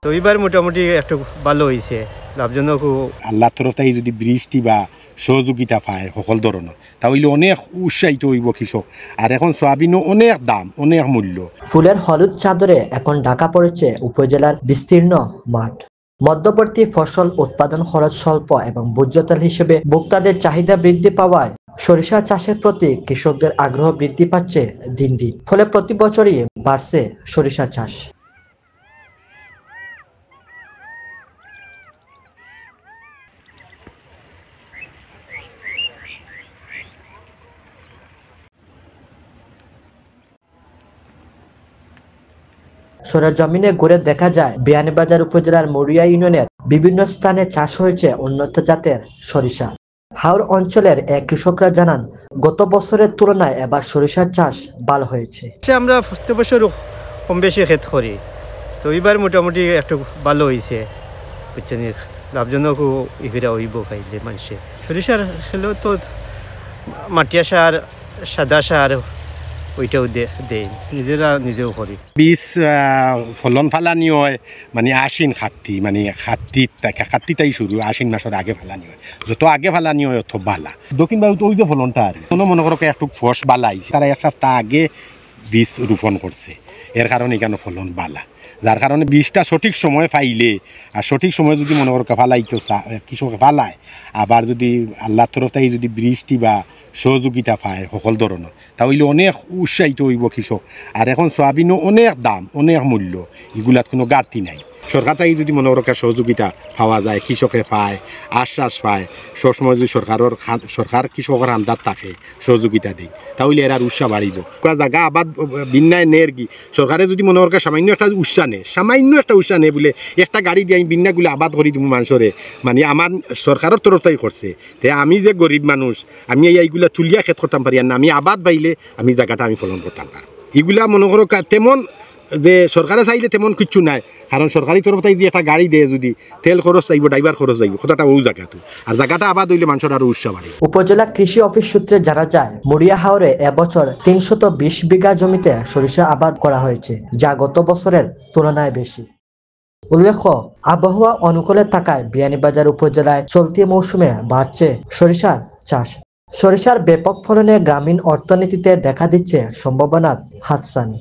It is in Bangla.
তো এবার মোটামুটি একটু ভালো হয়েছে, লাভজনক। আল্লাহর তরফ থেকে যদি বৃষ্টি বা সহযোগিতা পায় সকল ধরনের, তাহলে অনেক উৎসাহিত হইব কৃষক। আর এখন সয়াবিনও অনেক দাম, অনেক মূল্য। ফুলের হলুদ চাদরে এখন ঢাকা পড়েছে উপজেলার বিস্তীর্ণ মাঠ। মধ্যবর্তী ফসল উৎপাদন খরচ স্বল্প এবং ভোজ্য তেল হিসেবে ভোক্তাদের চাহিদা বৃদ্ধি পাওয়ায় সরিষা চাষের প্রতি কৃষকদের আগ্রহ বৃদ্ধি পাচ্ছে দিন দিন। ফলে প্রতি বছরই বাড়ছে সরিষা চাষ। সরেজমিনে ঘুরে দেখা যায় বিয়ানীবাজার উপজেলার মরিয়া ইউনিয়নের বিভিন্ন স্থানে চাষ হয়েছে উন্নত জাতের সরিষা। হাওর অঞ্চলের এক কৃষকরা জানান, গত বছরের তুলনায় এবার সরিষার চাষ ভালো হয়েছে। আমরা প্রত্যেক বছর কম বেশি ক্ষেত করি, তো এবার মোটামুটি একটু ভালো হয়েছে, বুঝছেন, লাভজনক ইফিরা হইব খাইলে মানুষে। সরিষার খেলেও তো মাটিয়া সার, সাদা সার ওইটাও দেয়, নিজেও করি। বীজ ফলন ফালানি হয় মানে আশ্বিন কার্তি, মানে কার্তিকটাই শুরু, আশ্বিন মাসের আগে ফালানি হয়। যত আগে ফালানি হয় অত বালা। দক্ষিণ বায়ুতে ওই যে ফলনটা আর কোনো মনে করো একটু ফস বালাই, তারা এক সপ্তাহ আগে বীজ রোপণ করছে, এর কারণে এখানে ফলন বালা। যার কারণে বীজটা সঠিক সময় পাইলে, আর সঠিক সময় যদি মনে করো ফালাইতে কৃষক ফালায়, আবার যদি আল্লাহর তরফ থেকে যদি বৃষ্টি বা সহযোগিতা পায় সকল ধরনের, তাহলে অনেক উৎসাহিত হইব কৃষক। আর এখন সয়াবিনও অনেক দাম, অনেক মূল্য, এগুলাত কোনো ঘাটতি নাই। সরকার থেকে যদি মনে করো সহযোগিতা পাওয়া যায়, কৃষকে পায়, আশ্বাস পায়, সবসময় যদি সরকার কৃষকের আন্দাজ থাকে, সহযোগিতা দেয়, তাহলে এর আর উৎসাহ বাড়িব। জায়গা আবাদ বিন্যায় নের কি সরকারে যদি মনে করো সামান্য একটা উৎসাহ নেয়, সামান্য একটা উৎসাহ নেই বলে একটা গাড়ি দিয়ে আমি বিন্যাগুলো আবাদ করি দিব মানুষরে, মানে আমার সরকারের তরফ থেকে করছে, তে আমি যে গরিব মানুষ, আমি এইগুলা তুলিয়া খেত করতাম পারি না, আমি আবাদ পাইলে আমি জায়গাটা আমি ফলন করতাম পারি। এগুলা মনে করো তেমন যে সরকারে চাইলে তেমন কিছু নাই, কারণ সরকারি তরফ থেকে যদি একটা গাড়ি দেয়, যদি তেল খরচ চাইব, ড্রাইভার খরচ চাইব, কথাটা ওই জায়গাতে, আর জায়গাটা আবাদ হইলে মানুষের আরো উৎসাহ বাড়ে। উপজেলা কৃষি অফিস সূত্রে জানা যায়, মরিয়া হাওরে এবছর 320 বিঘা জমিতে সরিষা আবাদ করা হয়েছে, যা গত বছরের তুলনায় বেশি। উল্লেখ্য, আবহাওয়া অনুকূলে থাকায় বিয়ানীবাজার উপজেলায় চলতি মৌসুমে বাড়ছে সরিষার চাষ। সরিষার ব্যাপক ফলনে গ্রামীণ অর্থনীতিতে দেখা দিচ্ছে সম্ভাবনার হাতছানি।